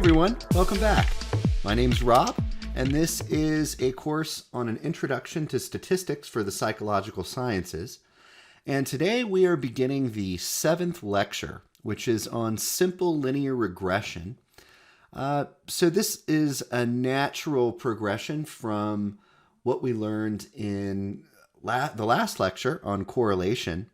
everyone, welcome back. My name's Rob, and this is a course on an introduction to statistics for the psychological sciences. And today we are beginning the 7th lecture, which is on simple linear regression. So this is a natural progression from what we learned in the last lecture on correlation.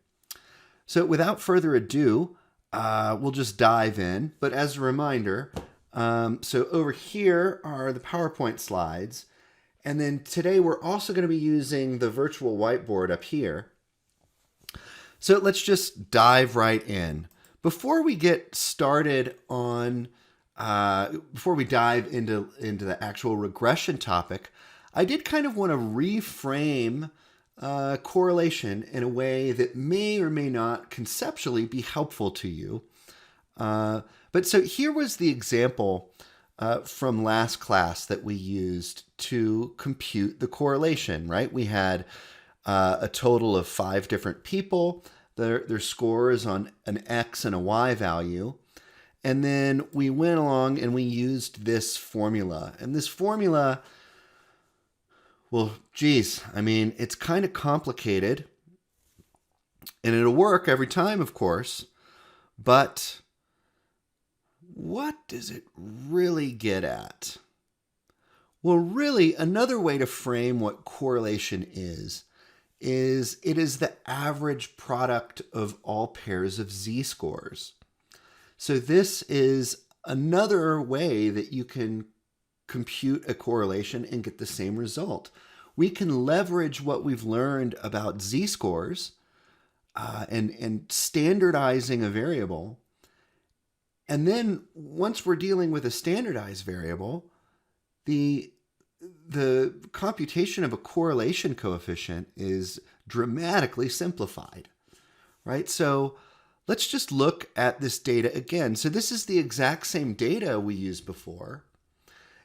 So without further ado, we'll just dive in. But as a reminder, so over here are the PowerPoint slides. And then today we're also going to be using the virtual whiteboard up here. So let's just dive right in. Before we get started on, before we dive into the actual regression topic, I did kind of want to reframe correlation in a way that may or may not conceptually be helpful to you. But so here was the example from last class that we used to compute the correlation, right? We had a total of 5 different people, their scores on an X and a Y value. And then we went along and we used this formula. And this formula, well, geez, I mean, it's kind of complicated. And it'll work every time, of course. But what does it really get at? Well, really, another way to frame what correlation is it is the average product of all pairs of z-scores. So this is another way that you can compute a correlation and get the same result. We can leverage what we've learned about z-scores and standardizing a variable. And then once we're dealing with a standardized variable, the computation of a correlation coefficient is dramatically simplified, right? So let's just look at this data again. So this is the exact same data we used before.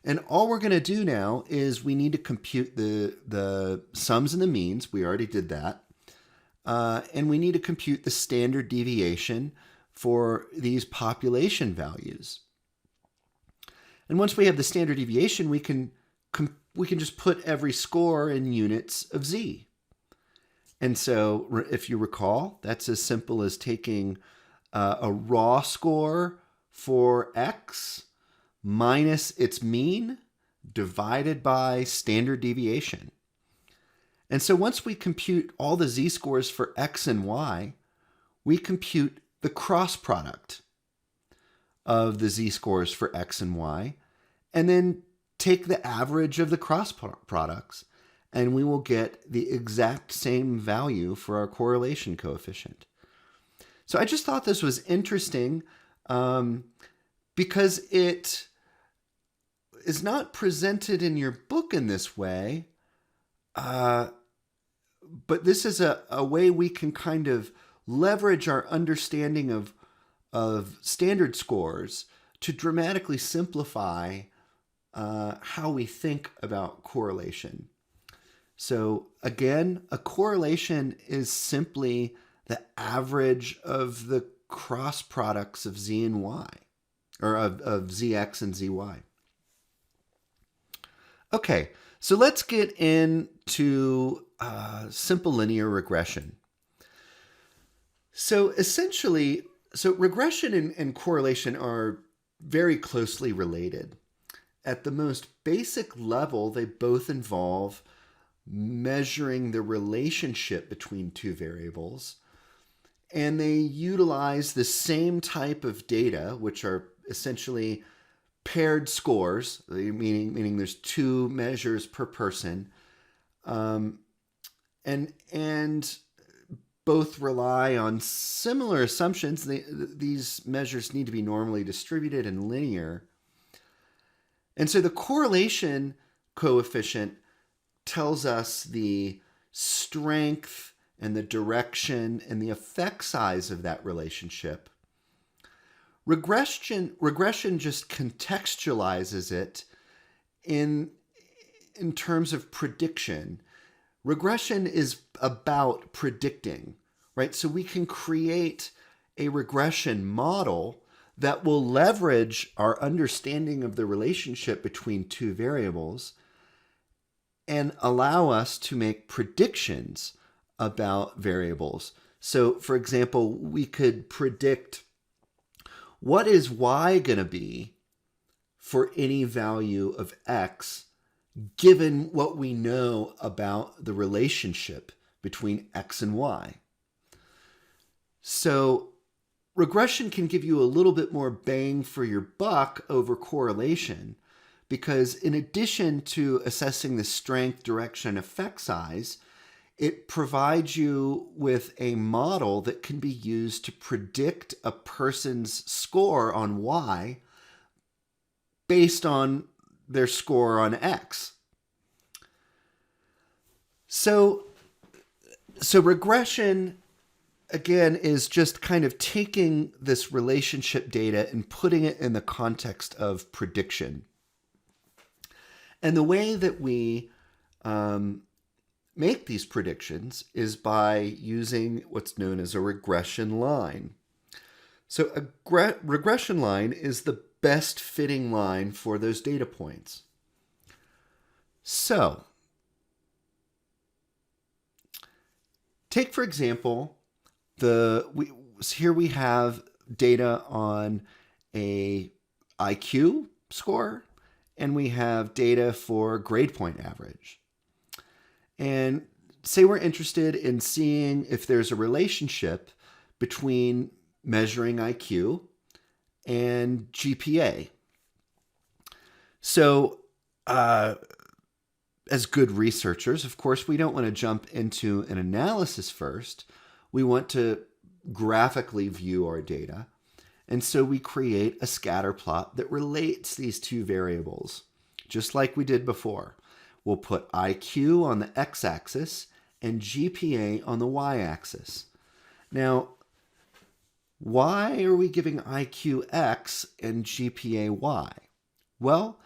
And all we're going to do now is we need to compute the sums and the means. We already did that. And we need to compute the standard deviation for these population values. And once we have the standard deviation, we can just put every score in units of z. And so if you recall, that's as simple as taking a raw score for x minus its mean divided by standard deviation. And so once we compute all the z-scores for x and y, we compute the cross product of the z-scores for x and y, and then take the average of the cross products, and we will get the exact same value for our correlation coefficient. So I just thought this was interesting because it is not presented in your book in this way, but this is a way we can kind of leverage our understanding of standard scores to dramatically simplify how we think about correlation. So again, a correlation is simply the average of the cross products of z and y, or of zx and zy. Okay, so let's get into simple linear regression. So essentially, regression and correlation are very closely related. At the most basic level, they both involve measuring the relationship between two variables, and they utilize the same type of data, which are essentially paired scores, meaning there's 2 measures per person, and both rely on similar assumptions. These measures need to be normally distributed and linear. And so the correlation coefficient tells us the strength and the direction and the effect size of that relationship. Regression just contextualizes it in terms of prediction. Regression is about predicting, right? So we can create a regression model that will leverage our understanding of the relationship between two variables and allow us to make predictions about variables. So, for example, we could predict what is y going to be for any value of x, given what we know about the relationship between x and y. So regression can give you a little bit more bang for your buck over correlation, because in addition to assessing the strength, direction, effect size, it provides you with a model that can be used to predict a person's score on y based on their score on x. So regression, again, is just kind of taking this relationship data and putting it in the context of prediction. And the way that we make these predictions is by using what's known as a regression line. So a regression line is the best fitting line for those data points. So take, for example, here we have data on a IQ score, and we have data for grade point average. And say we're interested in seeing if there's a relationship between measuring IQ and GPA. So, as good researchers, of course, we don't want to jump into an analysis first. We want to graphically view our data. And so we create a scatter plot that relates these two variables, just like we did before. We'll put IQ on the x-axis and GPA on the y-axis. Now, why are we giving IQ x and GPA y? Well,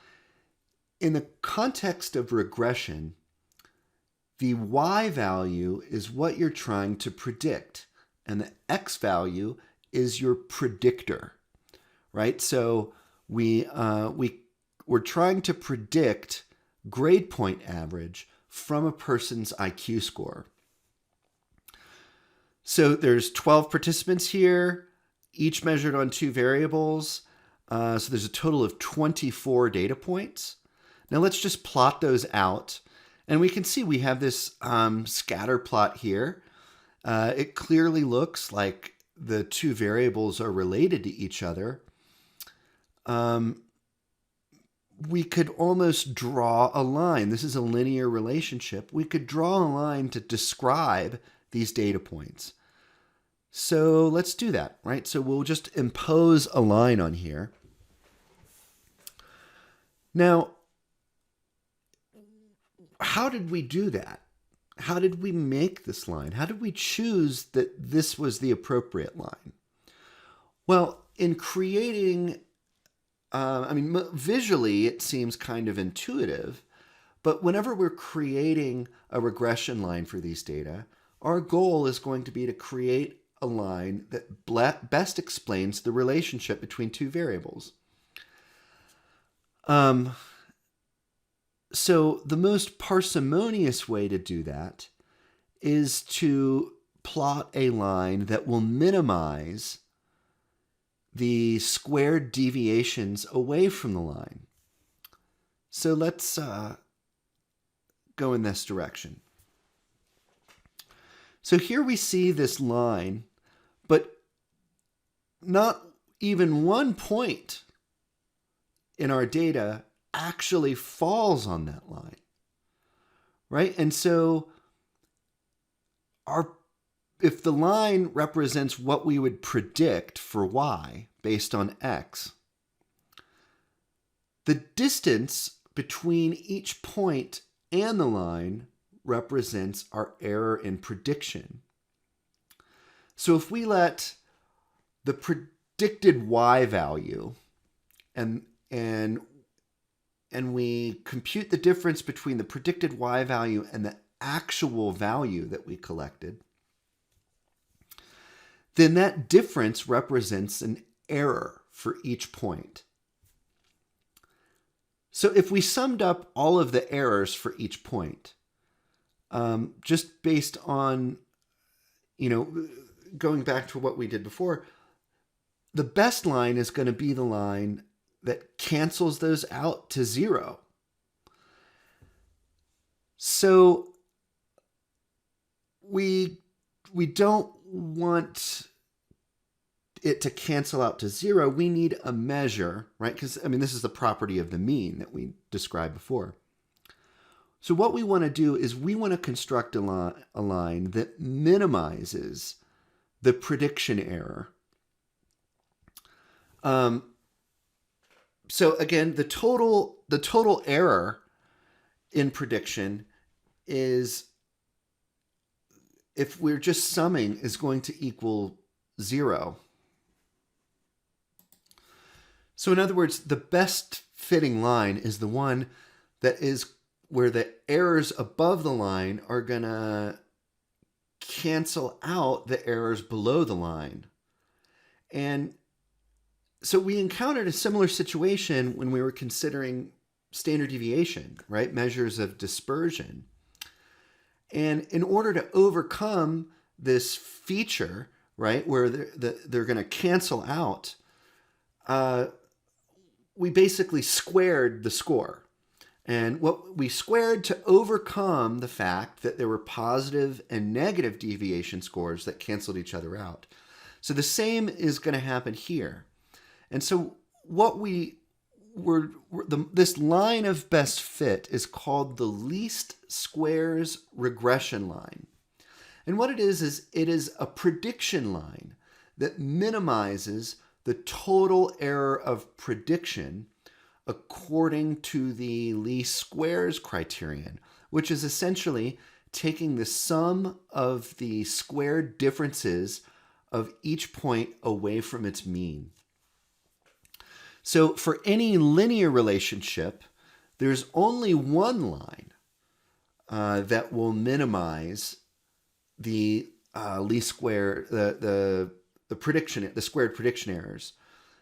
in the context of regression, the y value is what you're trying to predict, and the x value is your predictor, right? So we're trying to predict grade point average from a person's IQ score. So there's 12 participants here, each measured on two variables. So there's a total of 24 data points. Now let's just plot those out. And we can see we have this scatter plot here. It clearly looks like the two variables are related to each other. We could almost draw a line. This is a linear relationship. We could draw a line to describe these data points. So let's do that, right? So we'll just impose a line on here. Now, how did we do that? How did we make this line? How did we choose that this was the appropriate line? Well, in creating, visually it seems kind of intuitive, but whenever we're creating a regression line for these data, our goal is going to be to create a line that best explains the relationship between two variables. So the most parsimonious way to do that is to plot a line that will minimize the squared deviations away from the line. So let's go in this direction. So here we see this line, but not even one point in our data actually falls on that line, right? And so if the line represents what we would predict for y based on x, the distance between each point and the line represents our error in prediction. So if we let the predicted y value and we compute the difference between the predicted y value and the actual value that we collected, then that difference represents an error for each point. So if we summed up all of the errors for each point, just based on, going back to what we did before, the best line is going to be the line that cancels those out to 0. So we don't want it to cancel out to 0. We need a measure, right? Because, this is the property of the mean that we described before. So what we want to do is we want to construct a line that minimizes the prediction error. So again, the total error in prediction is, if we're just summing, is going to equal 0. So in other words, the best fitting line is the one that is where the errors above the line are going to cancel out the errors below the line. And so we encountered a similar situation when we were considering standard deviation, right? Measures of dispersion. And in order to overcome this feature, right, where they're going to cancel out, we basically squared the score. And what we squared to overcome the fact that there were positive and negative deviation scores that canceled each other out. So the same is going to happen here. And so what this line of best fit is called the least squares regression line. And what it is it is a prediction line that minimizes the total error of prediction according to the least squares criterion, which is essentially taking the sum of the squared differences of each point away from its mean. So for any linear relationship, there's only one line that will minimize the least square, the squared prediction errors.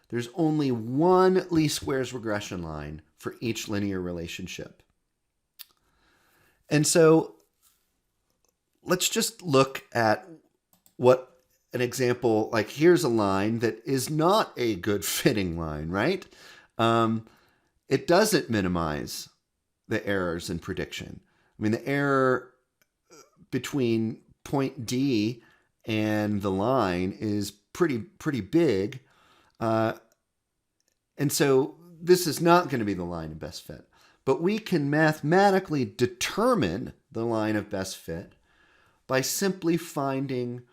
There's only one least squares regression line for each linear relationship. And so let's just look at what an example, like here's a line that is not a good fitting line, right? It doesn't minimize the errors in prediction. The error between point D and the line is pretty big. And so this is not going to be the line of best fit. But we can mathematically determine the line of best fit by simply finding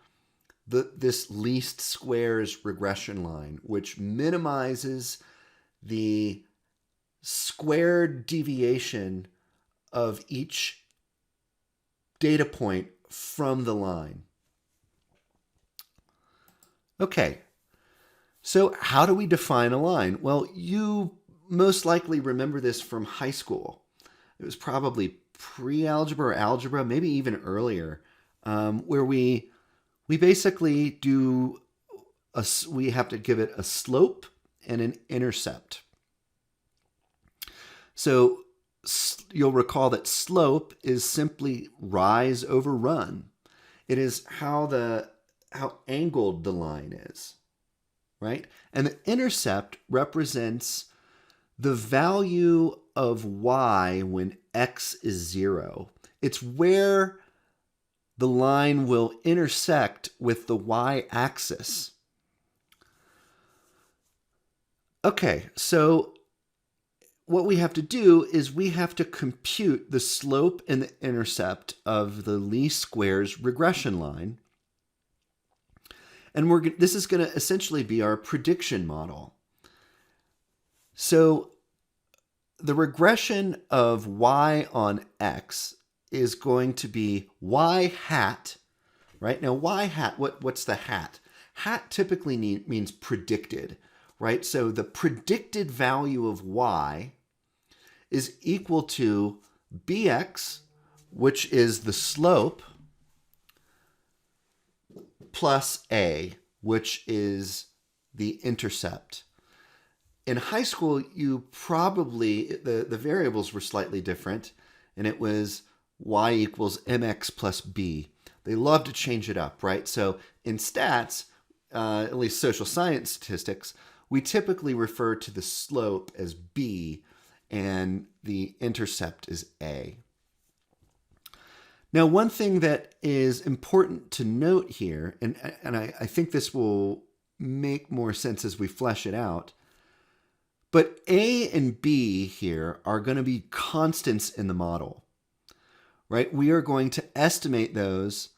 this least squares regression line, which minimizes the squared deviation of each data point from the line. Okay, so how do we define a line? Well, you most likely remember this from high school. It was probably pre-algebra or algebra, maybe even earlier, where we basically we have to give it a slope and an intercept. So you'll recall that slope is simply rise over run. It is how angled the line is, right? And the intercept represents the value of y when x is 0. It's where the line will intersect with the y-axis. Okay, so what we have to do is we have to compute the slope and the intercept of the least squares regression line. And this is going to essentially be our prediction model. So the regression of y on x is going to be y hat, right? Now y hat, what's the hat? Hat typically means predicted, right? So the predicted value of y is equal to bx, which is the slope, plus a, which is the intercept. in high school, you probably, the variables were slightly different, and it was y equals mx plus b. They love to change it up, right? So in stats, at least social science statistics, we typically refer to the slope as b and the intercept as a. Now, one thing that is important to note here, and I think this will make more sense as we flesh it out, but A and B here are going to be constants in the model, right? We are going to estimate those,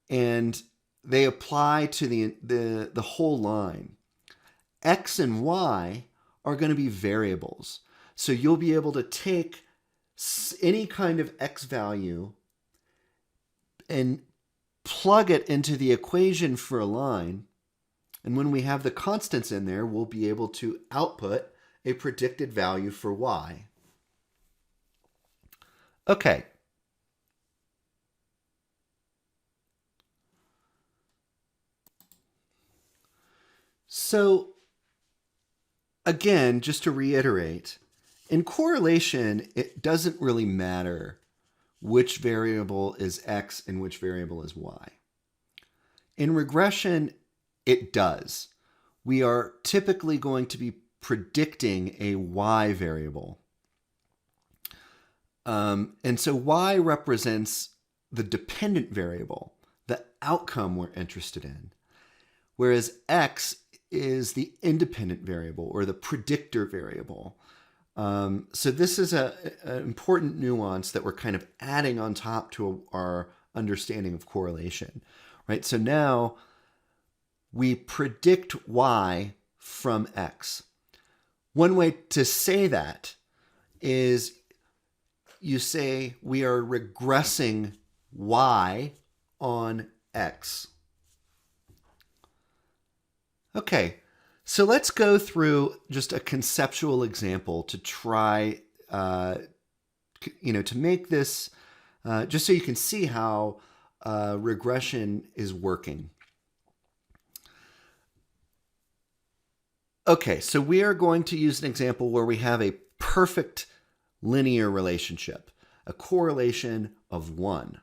and they apply to the whole line. X and Y are going to be variables. So you'll be able to take any kind of X value and plug it into the equation for a line. And when we have the constants in there, we'll be able to output a predicted value for Y. Okay. So again, just to reiterate, in correlation, it doesn't really matter which variable is X and which variable is Y. In regression, it does. We are typically going to be predicting a Y variable. And so Y represents the dependent variable, the outcome we're interested in, whereas X is the independent variable or the predictor variable. So this is an important nuance that we're kind of adding on top to our understanding of correlation, right? So now we predict Y from X. One way to say that is you say we are regressing Y on X. Okay, so let's go through just a conceptual example to try, to make this, just so you can see how regression is working. Okay, so we are going to use an example where we have a perfect linear relationship, a correlation of 1.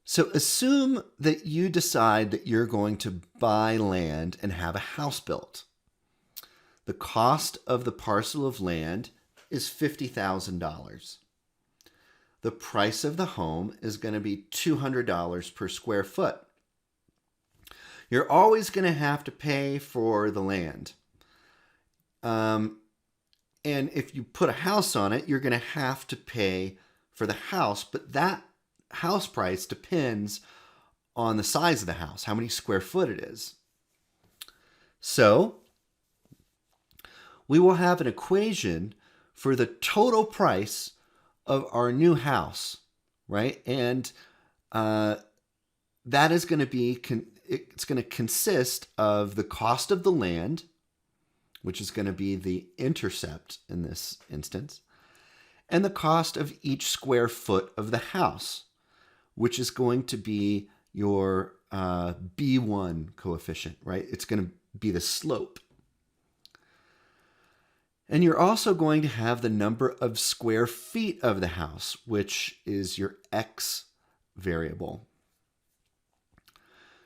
So assume that you decide that you're going to buy land and have a house built. The cost of the parcel of land is $50,000. The price of the home is going to be $200 per square foot. You're always going to have to pay for the land. And if you put a house on it, you're going to have to pay for the house, but that house price depends on the size of the house, how many square foot it is. So we will have an equation for the total price of our new house, right? And that is going to be, it's going to consist of the cost of the land, which is going to be the intercept in this instance, and the cost of each square foot of the house, which is going to be your B1 coefficient, right? It's going to be the slope. And you're also going to have the number of square feet of the house, which is your X variable.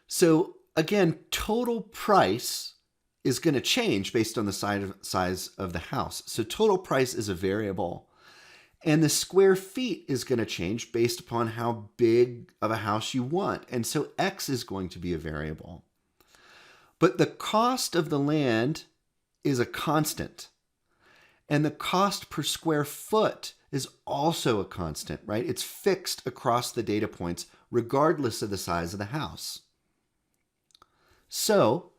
So again, total price is going to change based on the size of the house. So total price is a variable. And the square feet is going to change based upon how big of a house you want. And so X is going to be a variable. But the cost of the land is a constant. And the cost per square foot is also a constant, right? It's fixed across the data points regardless of the size of the house. So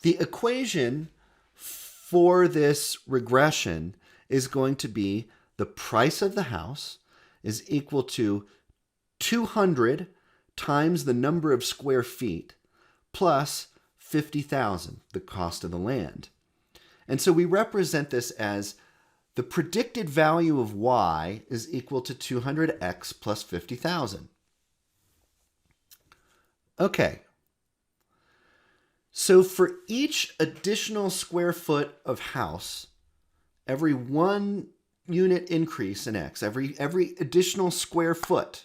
the equation for this regression is going to be the price of the house is equal to 200 times the number of square feet plus 50,000, the cost of the land. And so we represent this as the predicted value of Y is equal to 200x plus 50,000. Okay. So for each additional square foot of house, every 1 unit increase in X, every additional square foot,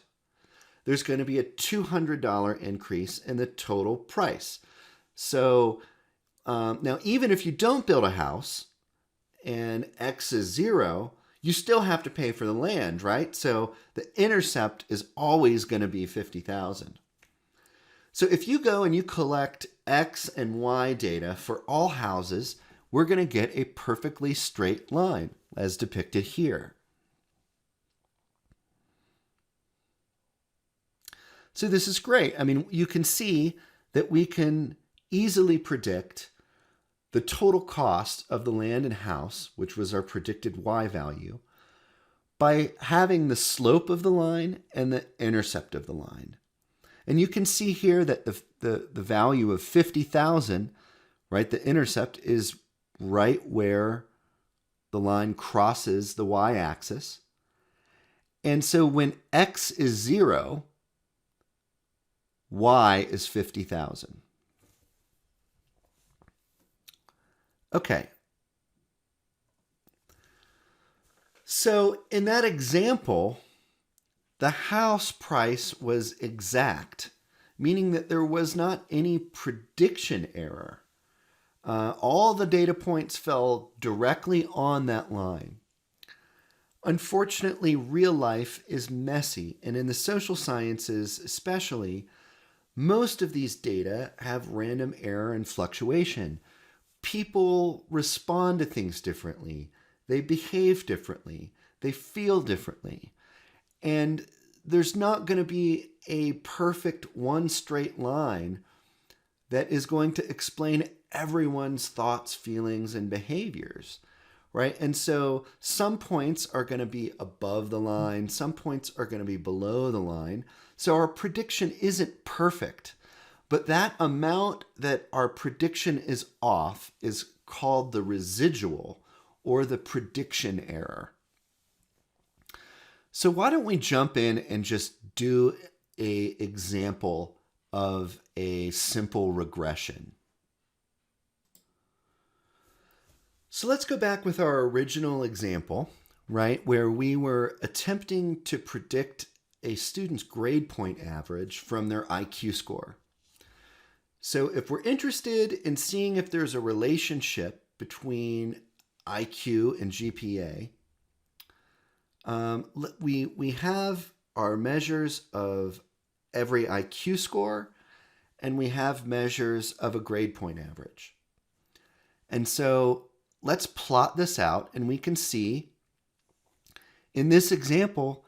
there's going to be a $200 increase in the total price. So now, even if you don't build a house and X is 0, you still have to pay for the land, right? So the intercept is always going to be 50,000. So if you go and you collect X and Y data for all houses, we're going to get a perfectly straight line as depicted here. So this is great. I mean, you can see that we can easily predict the total cost of the land and house, which was our predicted Y value, by having the slope of the line and the intercept of the line. And you can see here that the value of 50,000, right, the intercept is right where the line crosses the y-axis. And so when X is 0, Y is 50,000. Okay. So in that example, the house price was exact, meaning that there was not any prediction error. All the data points fell directly on that line. Unfortunately, real life is messy, and in the social sciences especially, most of these data have random error and fluctuation. People respond to things differently. They behave differently. They feel differently. And there's not going to be a perfect one straight line that is going to explain everyone's thoughts, feelings, and behaviors, right? And so some points are going to be above the line. Some points are going to be below the line. So our prediction isn't perfect. But that amount that our prediction is off is called the residual or the prediction error. So why don't we jump in and just do an example of a simple regression? So let's go back with our original example, right, where we were attempting to predict a student's grade point average from their IQ score. So if we're interested in seeing if there's a relationship between IQ and GPA, we have our measures of every IQ score, and we have measures of a grade point average. And so let's plot this out, and we can see in this example,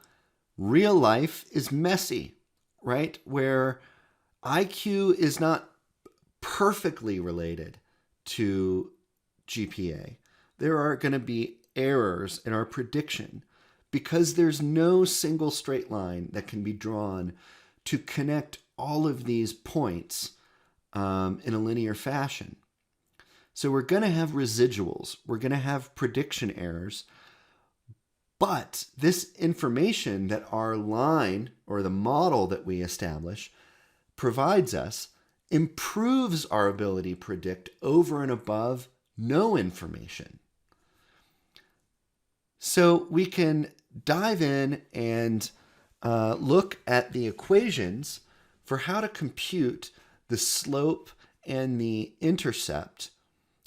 real life is messy, right? Where IQ is not perfectly related to GPA. There are going to be errors in our prediction because there's no single straight line that can be drawn to connect all of these points in a linear fashion. So we're going to have residuals. We're going to have prediction errors. But this information that our line or the model that we establish provides us improves our ability to predict over and above no information. So we can dive in and look at the equations for how to compute the slope and the intercept.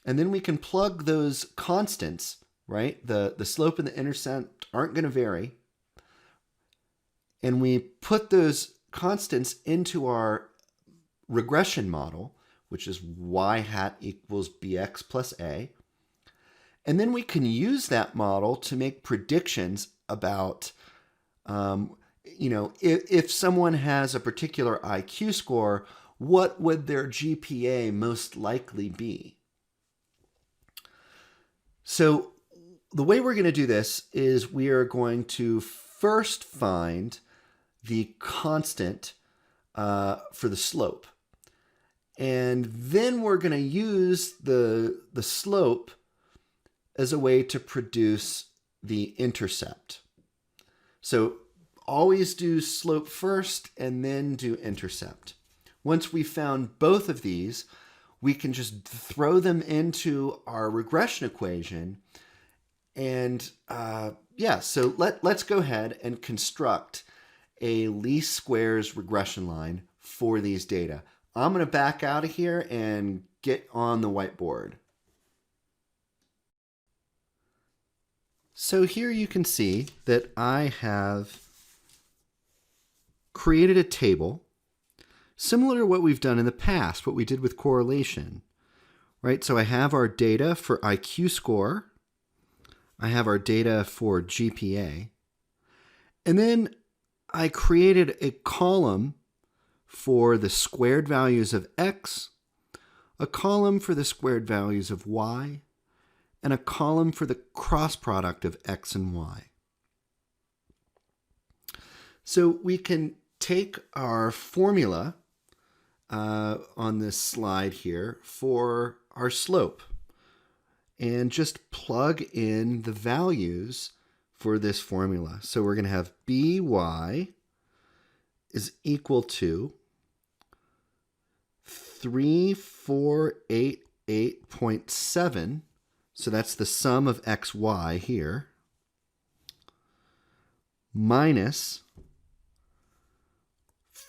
And then we can plug those constants, right? The slope and the intercept aren't going to vary. And we put those constants into our regression model, which is y hat equals bx plus a. And then we can use that model to make predictions about, if someone has a particular IQ score, what would their GPA most likely be? So the way we're going to do this is we are going to first find the constant for the slope. And then we're going to use the slope as a way to produce the intercept. So always do slope first and then do intercept. Once we've found both of these, we can just throw them into our regression equation. And yeah, so let's go ahead and construct a least squares regression line for these data. I'm going to back out of here and get on the whiteboard. So here you can see that I have created a table similar to what we've done in the past, what we did with correlation, right? So I have our data for IQ score. I have our data for GPA. And then I created a column for the squared values of X, a column for the squared values of Y, and a column for the cross product of X and Y. So we can take our formula on this slide here for our slope and just plug in the values for this formula. So we're going to have by is equal to 3488.7. So that's the sum of xy here, minus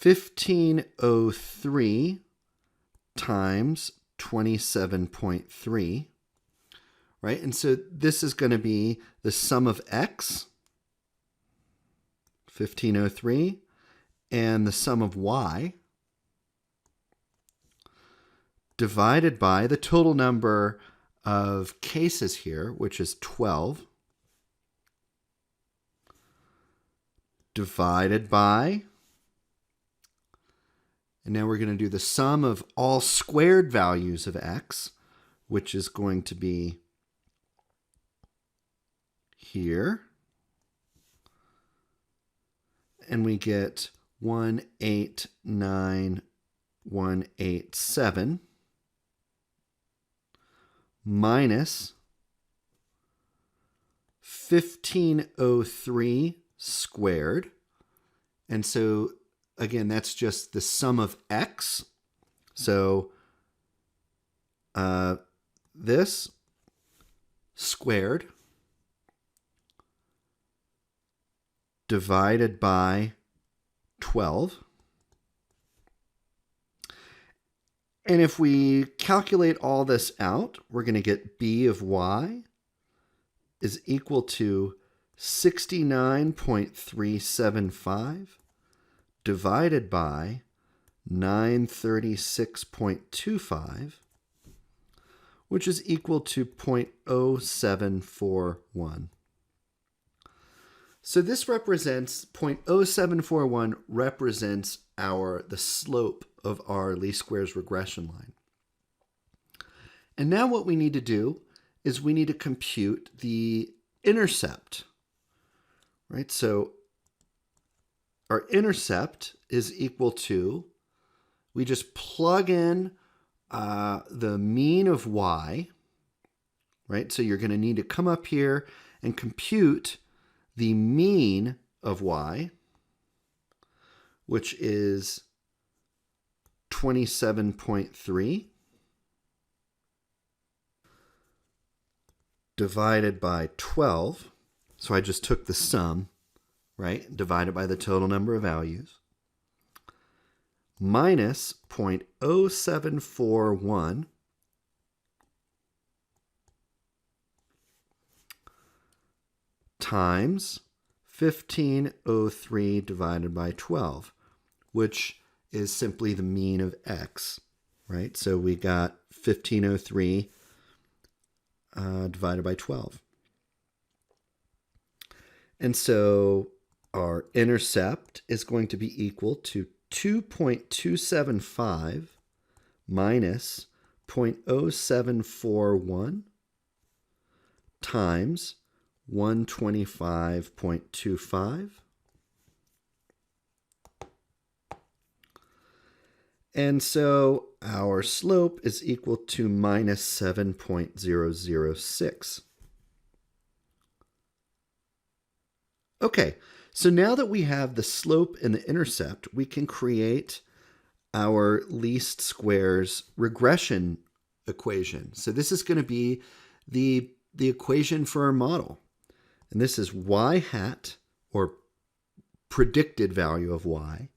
1503 times 27.3, right? And so this is going to be the sum of x, 1503, and the sum of y, divided by the total number of cases here, which is 12, divided by, and now we're going to do the sum of all squared values of x, which is going to be here. And we get 189187 minus 1503 squared. And so again, that's just the sum of x. So this squared divided by 12. And if we calculate all this out, we're going to get b of y is equal to 69.375 divided by 936.25, which is equal to 0.0741. So this represents 0.0741 represents the slope of our least squares regression line. And now what we need to do is we need to compute the intercept, right? So our intercept is equal to, we just plug in the mean of y, right? So you're going to need to come up here and compute the mean of y, which is 27.3 divided by 12. So I just took the sum, right, divided by the total number of values, minus 0.0741 times 1503 divided by 12, which is simply the mean of x, right? So we got 1503 divided by 12. And so our intercept is going to be equal to 2.275 minus 0.0741 times 125.25. And so our slope is equal to minus 7.006. Okay, so now that we have the slope and the intercept, we can create our least squares regression equation. So this is going to be the equation for our model. And this is y hat, or predicted value of y,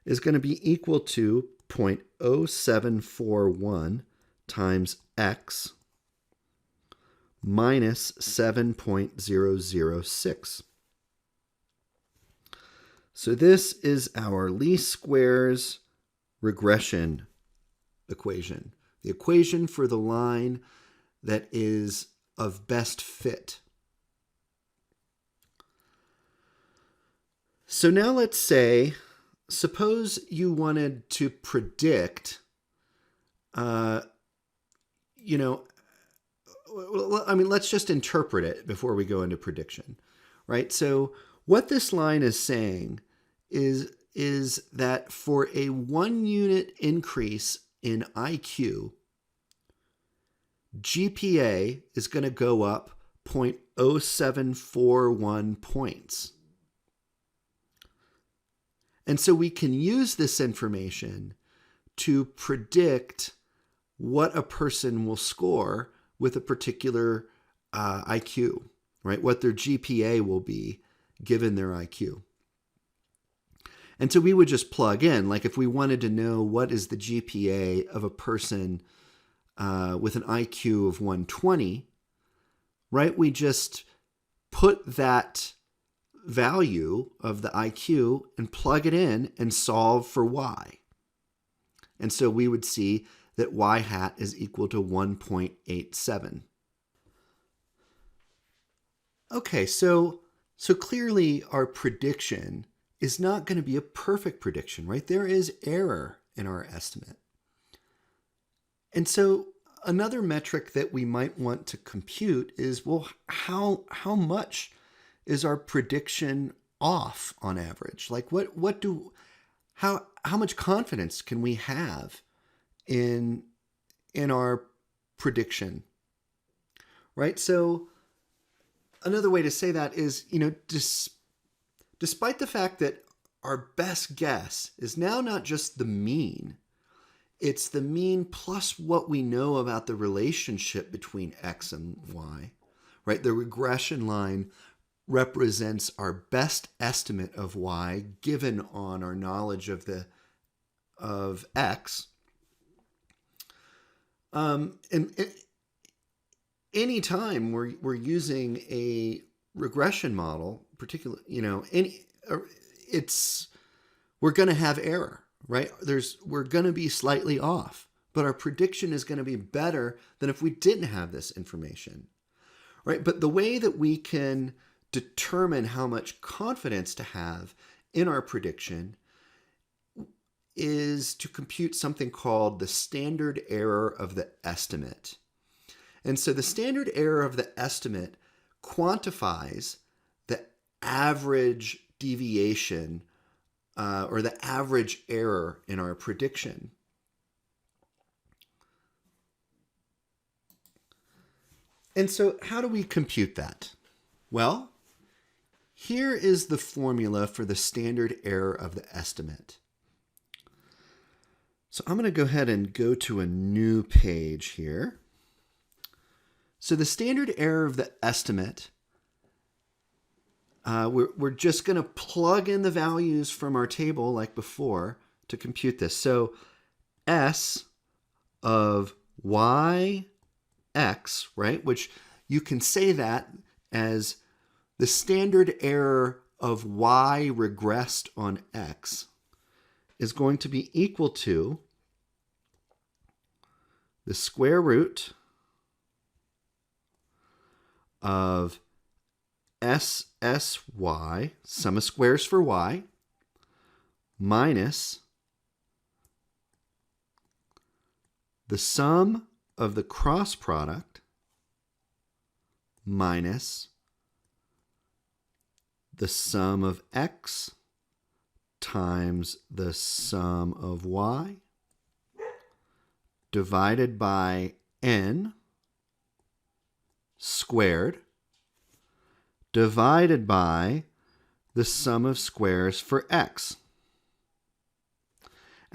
is going to be equal to 0.0741 times x minus 7.006. So this is our least squares regression equation, the equation for the line that is of best fit. So now let's say, suppose you wanted to predict, let's just interpret it before we go into prediction, right? So what this line is saying is that for a 1 unit increase in IQ, GPA is going to go up 0.0741 points. And so we can use this information to predict what a person will score with a particular IQ, right? What their GPA will be given their IQ. And so we would just plug in, like if we wanted to know what is the GPA of a person with an IQ of 120, right? We just put that value of the IQ and plug it in and solve for y. And so we would see that y hat is equal to 1.87. Okay, so clearly our prediction is not going to be a perfect prediction, right? There is error in our estimate. And so another metric that we might want to compute is, well, how much is our prediction off on average? Like how much confidence can we have in our prediction, right? So another way to say that is, despite the fact that our best guess is now not just the mean, it's the mean plus what we know about the relationship between x and y, right? The regression line represents our best estimate of y given on our knowledge of x. And any time we're using a regression model, particularly, we're going to have error, right? We're going to be slightly off, but our prediction is going to be better than if we didn't have this information, right? But the way that we can determine how much confidence to have in our prediction is to compute something called the standard error of the estimate. And so the standard error of the estimate quantifies the average deviation or the average error in our prediction. And so how do we compute that? Well, here is the formula for the standard error of the estimate. So I'm going to go ahead and go to a new page here. So the standard error of the estimate, we're just going to plug in the values from our table like before to compute this. So S of y x, right, which you can say that as the standard error of y regressed on x, is going to be equal to the square root of SSY, sum of squares for y, minus the sum of the cross product minus the sum of x times the sum of y divided by n squared divided by the sum of squares for x.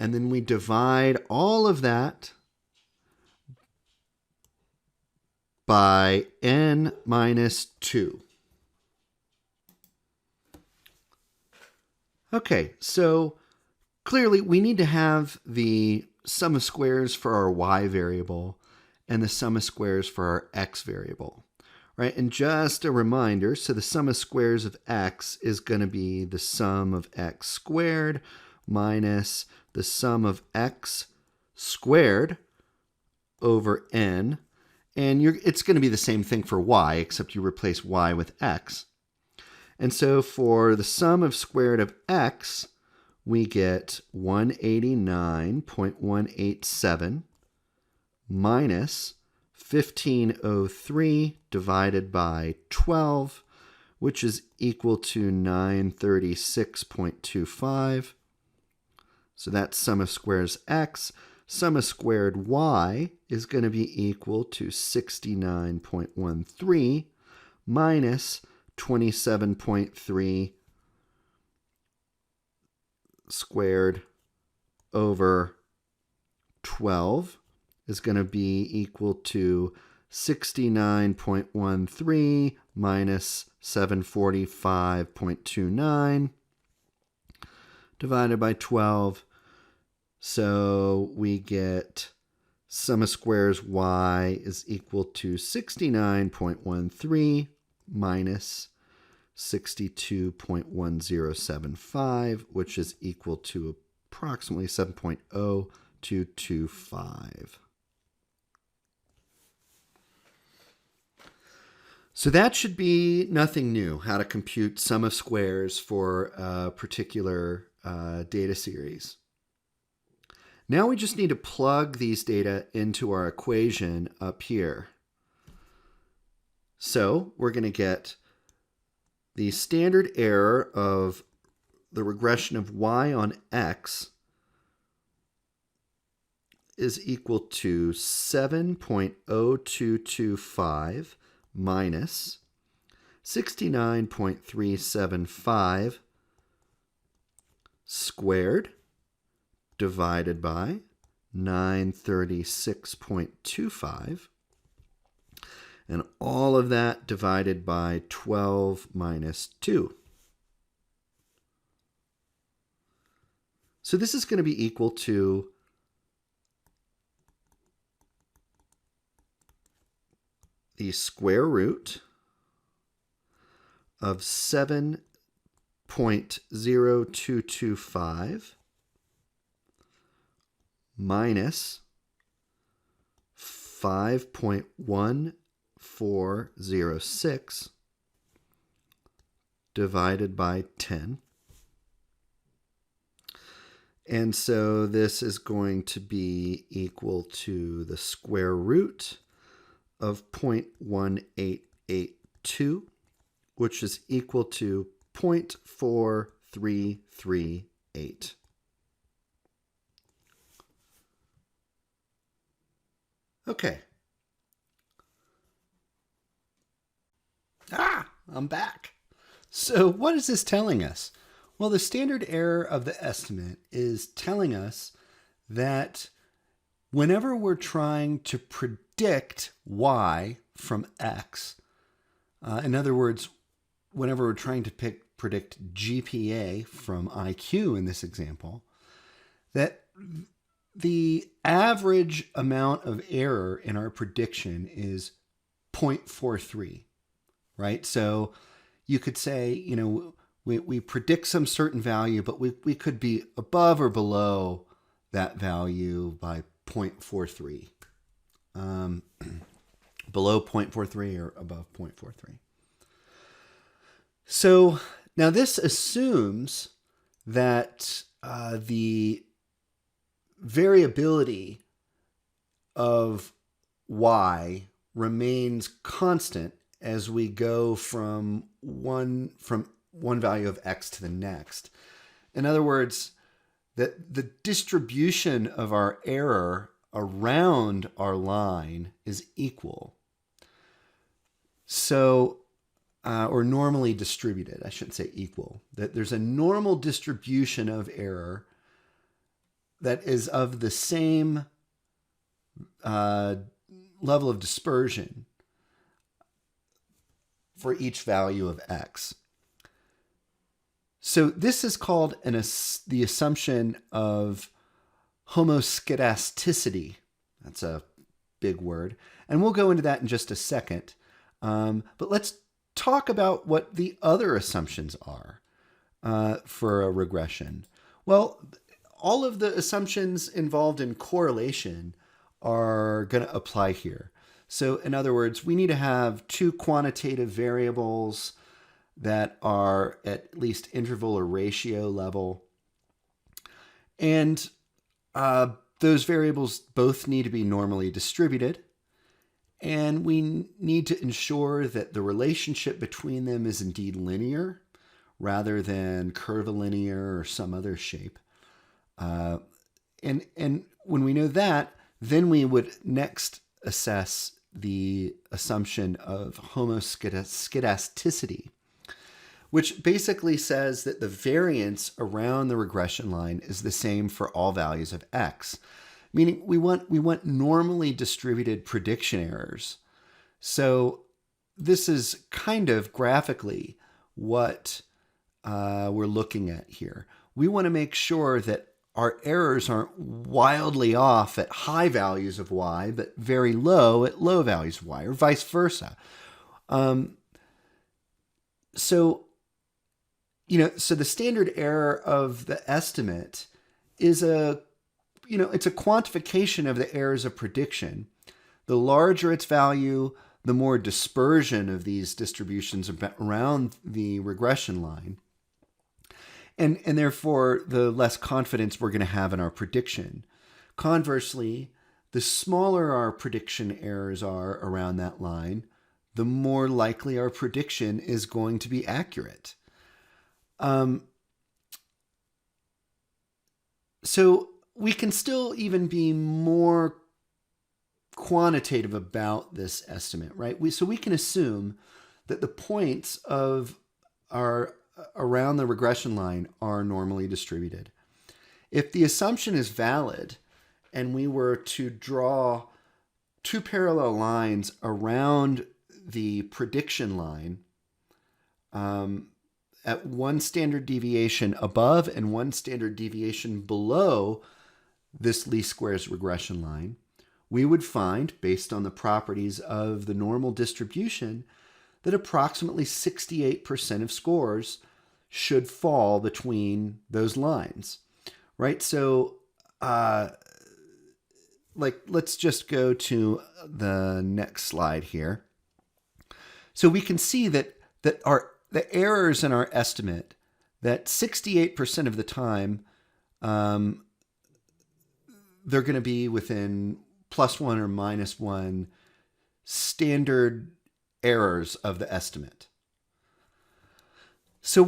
and then we divide all of that by n minus 2. Okay, so clearly we need to have the sum of squares for our y variable and the sum of squares for our x variable, right? And just a reminder, so the sum of squares of x is going to be the sum of x squared minus the sum of x squared over n. And it's going to be the same thing for y, except you replace y with x. And so for the sum of square root of x, we get 189.187 minus 1503 divided by 12, which is equal to 936.25. So that's sum of squares x. Sum of squared y is going to be equal to 69.13 minus 27.3 squared over 12 is going to be equal to 69.13 minus 745.29 divided by 12. So we get sum of squares y is equal to 69.13 minus 62.1075, which is equal to approximately 7.0225. So that should be nothing new, how to compute sum of squares for a particular data series. Now we just need to plug these data into our equation up here. So we're going to get the standard error of the regression of y on x is equal to 7.0225 minus 69.375 squared divided by 936.25, and all of that divided by 12 minus 2. So this is going to be equal to the square root of 7.0225 minus 5.1406 divided by 10. And so this is going to be equal to the square root of 0.1882, which is equal to 0.4338. Okay. I'm back. So what is this telling us? Well, the standard error of the estimate is telling us that whenever we're trying to predict y from x, in other words, whenever we're trying to predict GPA from IQ in this example, that the average amount of error in our prediction is 0.43, right? So you could say, you know, we predict some certain value, but we could be above or below that value by 0.43. Below 0.43 or above 0.43. So now this assumes that the variability of y remains constant as we go from one value of x to the next. In other words, that the distribution of our error around our line is equal. So, or normally distributed, I shouldn't say equal, that there's a normal distribution of error that is of the same level of dispersion for each value of x. So this is called the assumption of homoscedasticity. That's a big word. And we'll go into that in just a second. But let's talk about what the other assumptions are for a regression. Well, all of the assumptions involved in correlation are going to apply here. So in other words, we need to have two quantitative variables that are at least interval or ratio level. And those variables both need to be normally distributed. And we need to ensure that the relationship between them is indeed linear rather than curvilinear or some other shape. And when we know that, then we would next assess the assumption of homoscedasticity, which basically says that the variance around the regression line is the same for all values of x, meaning we want normally distributed prediction errors. So this is kind of graphically what we're looking at here. We want to make sure that our errors aren't wildly off at high values of y, but very low at low values of y, or vice versa. So the standard error of the estimate is it's a quantification of the errors of prediction. The larger its value, the more dispersion of these distributions around the regression line. And therefore, the less confidence we're going to have in our prediction. Conversely, the smaller our prediction errors are around that line, the more likely our prediction is going to be accurate. So we can still even be more quantitative about this estimate, right? So we can assume that the points of our around the regression line are normally distributed. If the assumption is valid and we were to draw two parallel lines around the prediction line at one standard deviation above and one standard deviation below this least squares regression line, we would find, based on the properties of the normal distribution, that approximately 68% of scores should fall between those lines, right? So, let's just go to the next slide here. So we can see that the errors in our estimate, that 68% of the time, they're going to be within +1 or -1 standard errors of the estimate. So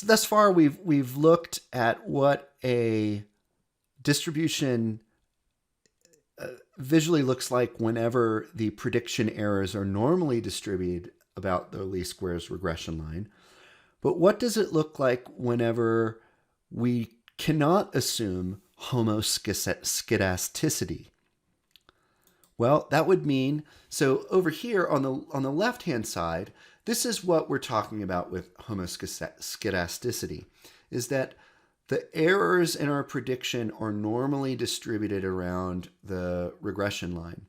thus far we've looked at what a distribution visually looks like whenever the prediction errors are normally distributed about the least squares regression line. But what does it look like whenever we cannot assume homoscedasticity? Well, that would mean, so over here on the left-hand side, this is what we're talking about with homoscedasticity, is that the errors in our prediction are normally distributed around the regression line.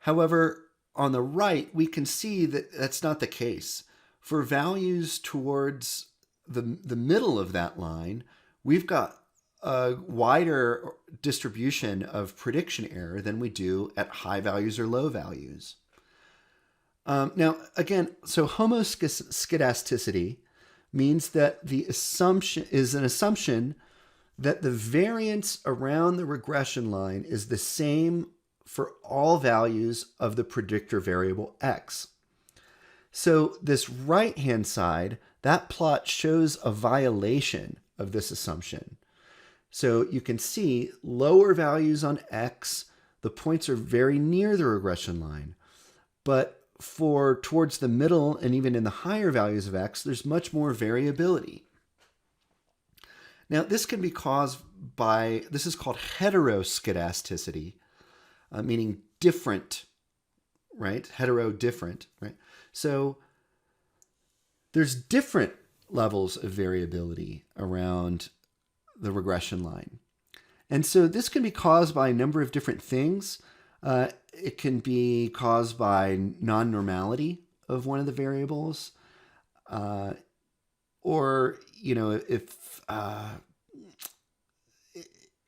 However, on the right, we can see that that's not the case. For values towards the middle of that line, we've got a wider distribution of prediction error than we do at high values or low values. Now, again, so homoscedasticity means that the assumption is an assumption that the variance around the regression line is the same for all values of the predictor variable x. So this right-hand side, that plot shows a violation of this assumption. So you can see lower values on x, the points are very near the regression line. But for towards the middle and even in the higher values of x, there's much more variability. Now, this can be caused by, this is called homoscedasticity, meaning different, right? Hetero, different, right? So there's different levels of variability around the regression line. And so this can be caused by a number of different things. It can be caused by non-normality of one of the variables, or, you know,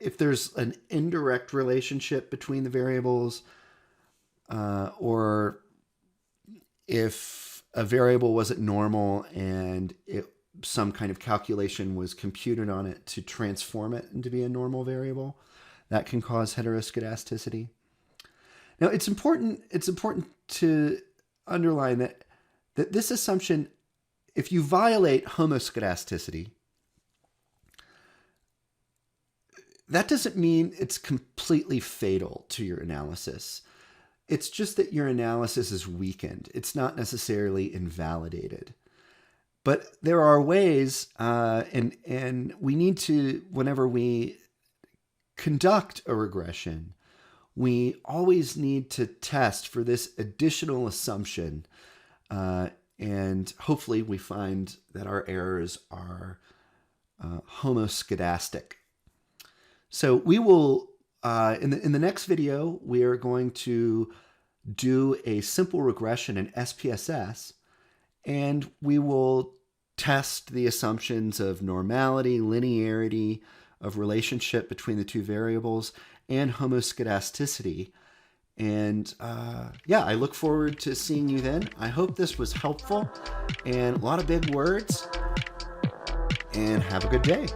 if there's an indirect relationship between the variables, or if a variable wasn't normal and some kind of calculation was computed on it to transform it into be a normal variable, that can cause heteroscedasticity. Now, it's important to underline that this assumption, if you violate homoscedasticity, that doesn't mean it's completely fatal to your analysis. It's just that your analysis is weakened. It's not necessarily invalidated. But there are ways, and we need to, whenever we conduct a regression, we always need to test for this additional assumption, and hopefully we find that our errors are homoscedastic. So we will, in the next video, we are going to do a simple regression in SPSS, and we will test the assumptions of normality, linearity, of relationship between the two variables, and homoscedasticity. And yeah, I look forward to seeing you then. I hope this was helpful, and a lot of big words, and have a good day.